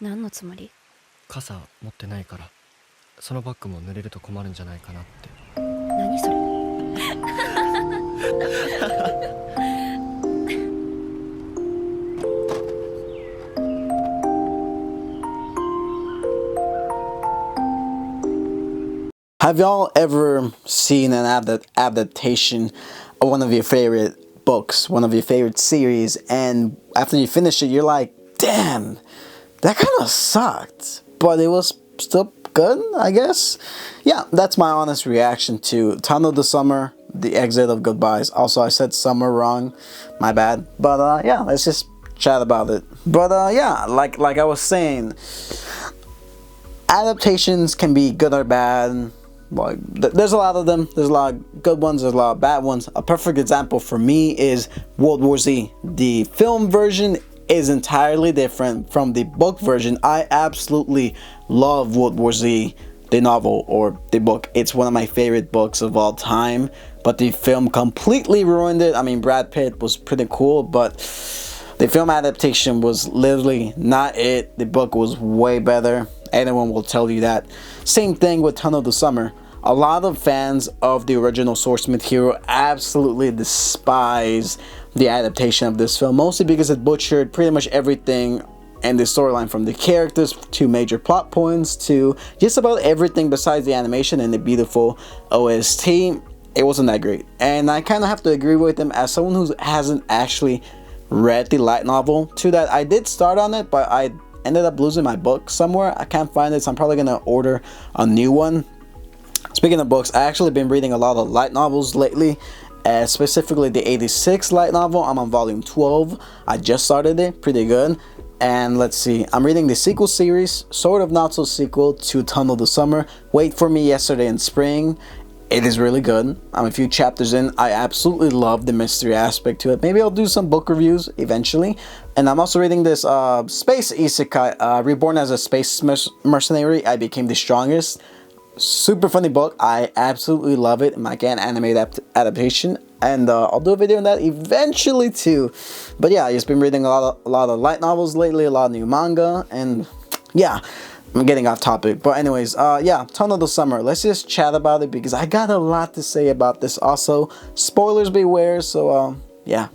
何のつもり？傘持ってないから、そのバッグも濡れると困るんじゃないかなって。何それ？Have y'all ever seen an adaptation of one of your favorite books, one of your favorite series, and after you finish it, you're like, damn, that kind of sucked, but it was still good, I guess? Yeah, that's my honest reaction to Tunnel of the Summer, The Exit of Goodbyes. Also, I said summer wrong, my bad. But yeah, let's just chat about it. But yeah, like I was saying, adaptations can be good or bad. Like, there's a lot of them. There's a lot of good ones, there's a lot of bad ones. A perfect example for me is World War Z. The film version is entirely different from the book version. I absolutely love World War Z, the novel or the book. It's one of my favorite books of all time, but the film completely ruined it. I mean, Brad Pitt was pretty cool, but the film adaptation was literally not it. The book was way better. Anyone will tell you that. Same thing with Tunnel of the Summer. A lot of fans of the original source material absolutely despise the adaptation of this film, mostly because it butchered pretty much everything and the storyline, from the characters to major plot points to just about everything besides the animation and the beautiful OST. It wasn't that great, and I kind of have to agree with them as someone who hasn't actually read the light novel. To that, I did start on it, but I ended up losing my book somewhere. I can't find it, so I'm probably gonna order a new one. Speaking of books, I actually been reading a lot of light novels lately, specifically the 86 light novel. I'm on volume 12. I just started it, pretty good. And let's see, I'm reading the sequel series, sort of not so sequel, to Tunnel of the Summer, Wait for Me, Yesterday in Spring. It is really good. I'm a few chapters in. I absolutely love the mystery aspect to it. Maybe I'll do some book reviews eventually. And I'm also reading this space isekai, Reborn as a Space Mercenary, I Became the Strongest. Super funny book. I absolutely love it. My anime adaptation, and I'll do a video on that eventually too. But yeah, I've just been reading a lot of light novels lately, a lot of new manga, and yeah, I'm getting off topic. But anyways, yeah, Tunnel of the Summer. Let's just chat about it because I got a lot to say about this. Also, spoilers beware. So yeah.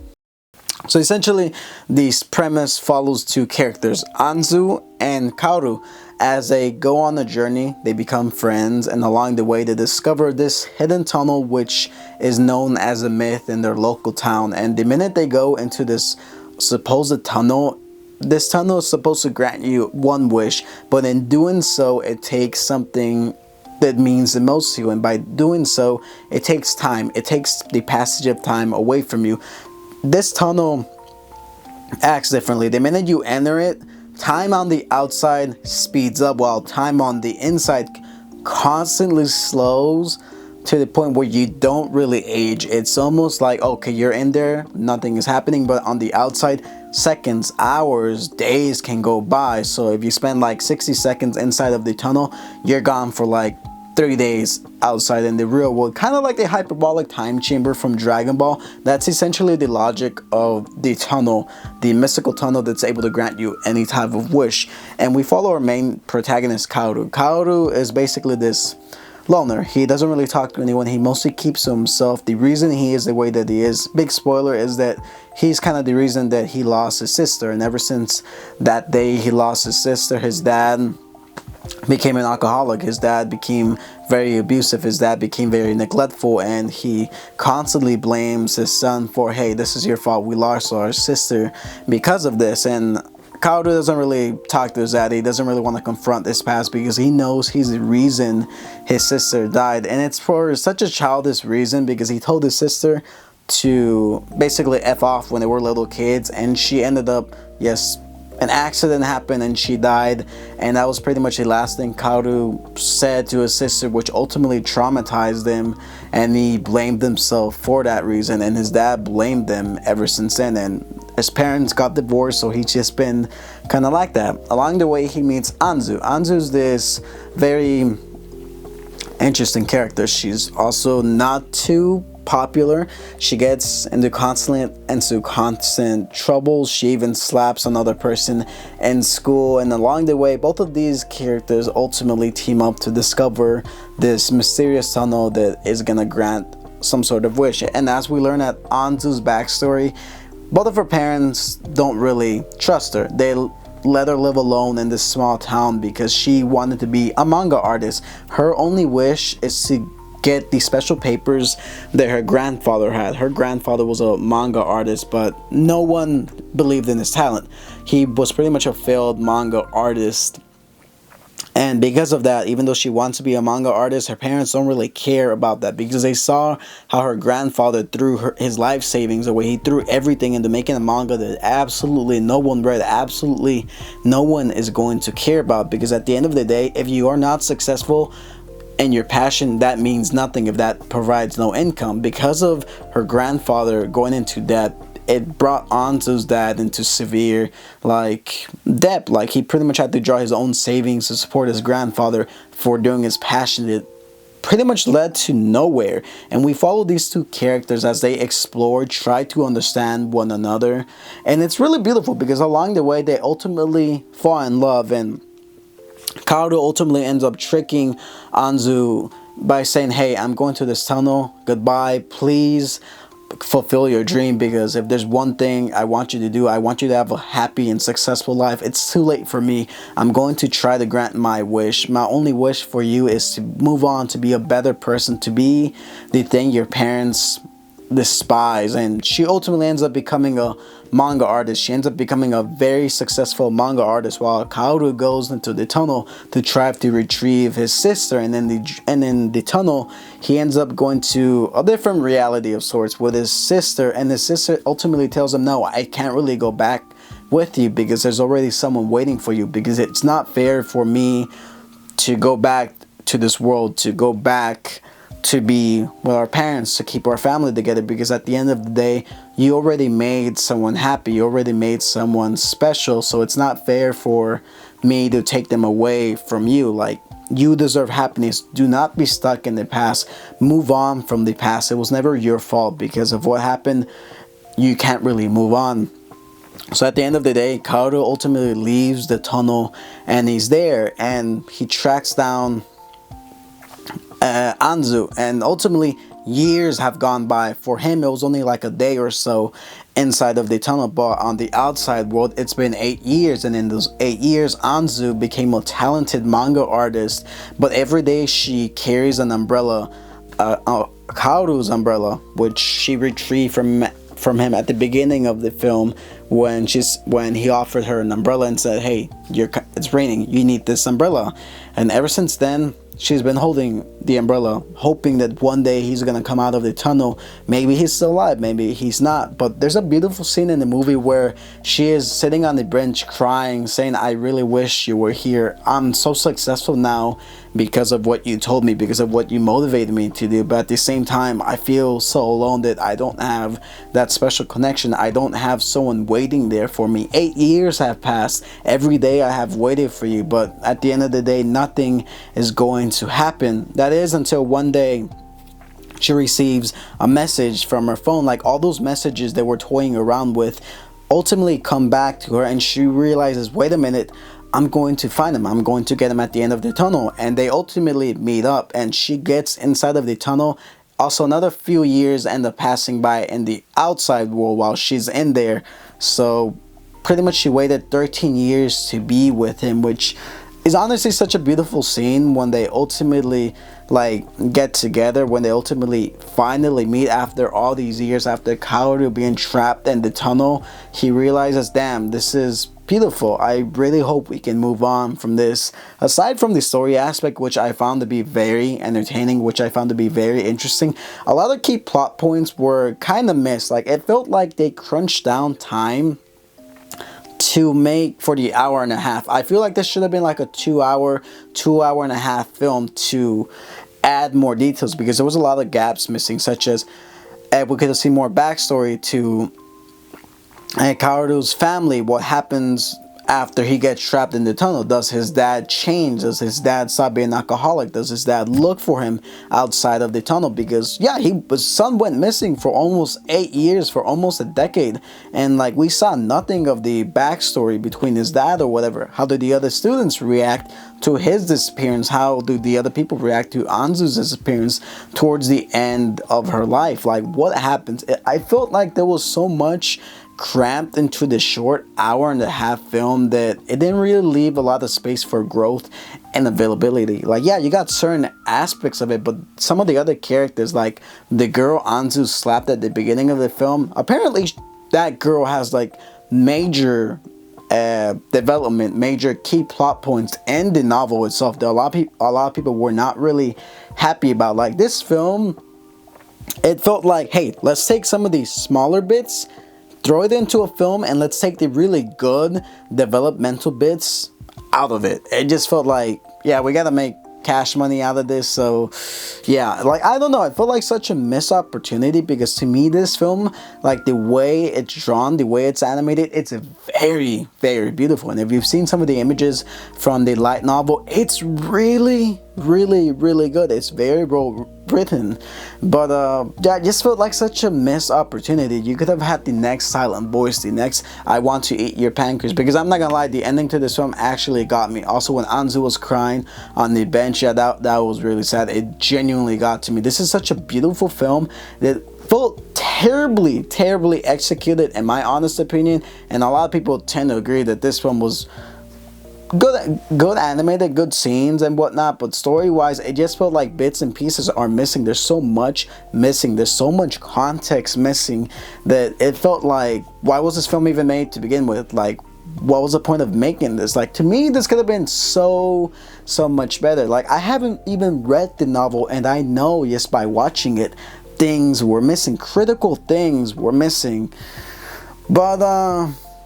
So essentially, this premise follows two characters, Anzu and Kaoru. As they go on a journey, they become friends, and along the way they discover this hidden tunnel which is known as a myth in their local town. And the minute they go into this supposed tunnel, this tunnel is supposed to grant you one wish, but in doing so it takes something that means the most to you, and by doing so it takes time. It takes the passage of time away from you. This tunnel acts differently. The minute you enter it, time on the outside speeds up while time on the inside constantly slows to the point where you don't really age. It's almost like, okay, you're in there, nothing is happening, but on the outside, seconds, hours, days can go by. So if you spend like 60 seconds inside of the tunnel, you're gone for like 3 days outside in the real world, kind of like the hyperbolic time chamber from Dragon Ball. That's essentially the logic of the tunnel, the mystical tunnel that's able to grant you any type of wish. And we follow our main protagonist, Kaoru. Kaoru is basically this loner. He doesn't really talk to anyone. He mostly keeps to himself. The reason he is the way that he is, big spoiler, is that he's kind of the reason that he lost his sister. And ever since that day he lost his sister, his dad became an alcoholic. His dad became very abusive. His dad became very neglectful, and he constantly blames his son for, hey, this is your fault, we lost our sister because of this. And Kaoru doesn't really talk to his dad. He doesn't really want to confront this past because he knows he's the reason his sister died, and it's for such a childish reason, because he told his sister to basically F off when they were little kids, and she ended up, yes, an accident happened and she died, and that was pretty much the last thing Kaoru said to his sister, which ultimately traumatized him, and he blamed himself for that reason, and his dad blamed them ever since then. And his parents got divorced, so he's just been kind of like that. Along the way he meets Anzu. Anzu's this very interesting character. She's also not too popular. She gets into constant troubles. She even slaps another person in school, and along the way both of these characters ultimately team up to discover this mysterious tunnel that is gonna grant some sort of wish. And as we learn at Anzu's backstory, both of her parents don't really trust her. They let her live alone in this small town because she wanted to be a manga artist. Her only wish is to get the special papers that her grandfather had. Her grandfather was a manga artist, but no one believed in his talent. He was pretty much a failed manga artist. And because of that, even though she wants to be a manga artist, her parents don't really care about that because they saw how her grandfather threw his life savings away. He threw everything into making a manga that absolutely no one read, absolutely no one is going to care about. Because at the end of the day, if you are not successful in your passion, that means nothing if that provides no income. Because of her grandfather going into debt, it brought Anzu's dad into severe debt. Like, he pretty much had to draw his own savings to support his grandfather for doing his passion. It pretty much led to nowhere. And we follow these two characters as they explore, try to understand one another, and it's really beautiful because along the way they ultimately fall in love. And Kaoru ultimately ends up tricking Anzu by saying, hey, I'm going to this tunnel, goodbye, please fulfill your dream, because if there's one thing I want you to do, I want you to have a happy and successful life. It's too late for me. I'm going to try to grant my wish. My only wish for you is to move on, to be a better person, to be the thing your parents despise. And she ultimately ends up becoming a manga artist. She ends up becoming a very successful manga artist, while Kaoru goes into the tunnel to try to retrieve his sister. And in the tunnel, he ends up going to a different reality of sorts with his sister, and his sister ultimately tells him, no, I can't really go back with you because there's already someone waiting for you, because it's not fair for me to go back to this world, to go back to be with our parents, to keep our family together, because at the end of the day, you already made someone happy, you already made someone special, so it's not fair for me to take them away from you. Like, you deserve happiness. Do not be stuck in the past. Move on from the past. It was never your fault. Because of what happened, you can't really move on. So at the end of the day, Kaoru ultimately leaves the tunnel, and he's there, and he tracks down Anzu, and ultimately years have gone by. For him, it was only like a day or so inside of the tunnel, but on the outside world, it's been 8 years. And in those 8 years, Anzu became a talented manga artist, but every day she carries an umbrella, Kaoru's umbrella, which she retrieved from him at the beginning of the film, when he offered her an umbrella and said, hey, it's raining, you need this umbrella. And ever since then, she's been holding the umbrella, hoping that one day he's gonna come out of the tunnel. Maybe he's still alive, maybe he's not. But there's a beautiful scene in the movie where she is sitting on the bench crying, saying, I really wish you were here. I'm so successful now because of what you told me, because of what you motivated me to do. But at the same time, I feel so alone that I don't have that special connection. I don't have someone waiting there for me. 8 years have passed. Every day I have waited for you, but at the end of the day, nothing is going to happen. That is until one day she receives a message from her phone. Like, all those messages that we're toying around with ultimately come back to her, and she realizes, wait a minute, I'm going to find him. I'm going to get him at the end of the tunnel. And they ultimately meet up, and she gets inside of the tunnel. Also, another few years end up passing by in the outside world while she's in there. So pretty much she waited 13 years to be with him, which is honestly such a beautiful scene when they ultimately get together, when they ultimately finally meet after all these years. After Kaoru being trapped in the tunnel, he realizes, damn, this is beautiful. I really hope we can move on from this. Aside from the story aspect, which I found to be very entertaining, which I found to be very interesting, a lot of key plot points were kind of missed. Like, it felt like they crunched down time to make for the hour and a half. I feel like this should have been like a 2 hour and a half film to add more details, because there was a lot of gaps missing, such as we could have seen more backstory to Kaoru's family, what happens after he gets trapped in the tunnel? Does his dad change? Does his dad stop being an alcoholic? Does his dad look for him outside of the tunnel? Because yeah, his son went missing for almost 8 years, for almost a decade, and like we saw nothing of the backstory between his dad or whatever. How did the other students react to his disappearance? How do the other people react to Anzu's disappearance towards the end of her life? Like, what happens? I felt like there was so much cramped into the short hour-and-a-half film that it didn't really leave a lot of space for growth and availability. Like, yeah, you got certain aspects of it, but some of the other characters, like the girl Anzu slapped at the beginning of the film, apparently that girl has like major development, major key plot points in the novel itself that a lot of people were not really happy about. Like, this film, it felt like, hey, let's take some of these smaller bits, throw it into a film, and let's take the really good developmental bits out of it. It just felt like, yeah, we gotta make cash money out of this. So yeah, like, I don't know, it felt like such a missed opportunity, because to me this film, like the way it's drawn, the way it's animated, it's very, very beautiful. And if you've seen some of the images from the light novel, it's really, really, really good. It's very well written, but yeah, it just felt like such a missed opportunity. You could have had the next Silent Voice, the next I Want to Eat Your Pancreas, because I'm not gonna lie, the ending to this film actually got me. Also, when Anzu was crying on the bench, yeah, that was really sad. It genuinely got to me. This is such a beautiful film that felt terribly, terribly executed, in my honest opinion, and a lot of people tend to agree that this film was good animated, good scenes and whatnot, but story wise it just felt like bits and pieces are missing. There's so much missing, there's so much context missing, that it felt like, why was this film even made to begin with? Like, what was the point of making this? Like, to me this could have been so much better. Like, I haven't even read the novel, and I know just by watching it, things were missing, critical things were missing. But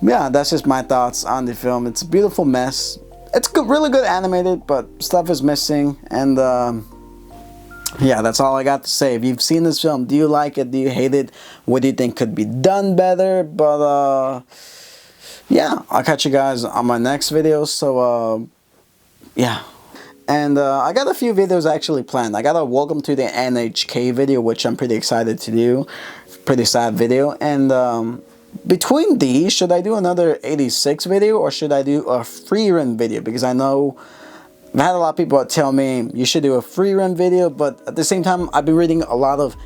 yeah, that's just my thoughts on the film. It's a beautiful mess. It's good, really good animated, but stuff is missing. And yeah, that's all I got to say. If you've seen this film, do you like it? Do you hate it? What do you think could be done better? But yeah, I'll catch you guys on my next video. So yeah. And I got a few videos actually planned. I got a Welcome to the NHK video, which I'm pretty excited to do. Pretty sad video. And between these, should I do another 86 video, or should I do a free run video? Because I know I've had a lot of people tell me you should do a free run video, but at the same time I've been reading a lot of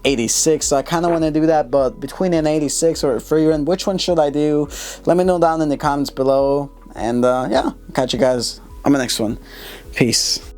86, so I kind of want to do that. But between an 86 or a free run, which one should I do? Let me know down in the comments below. And yeah, catch you guys on the next one. Peace.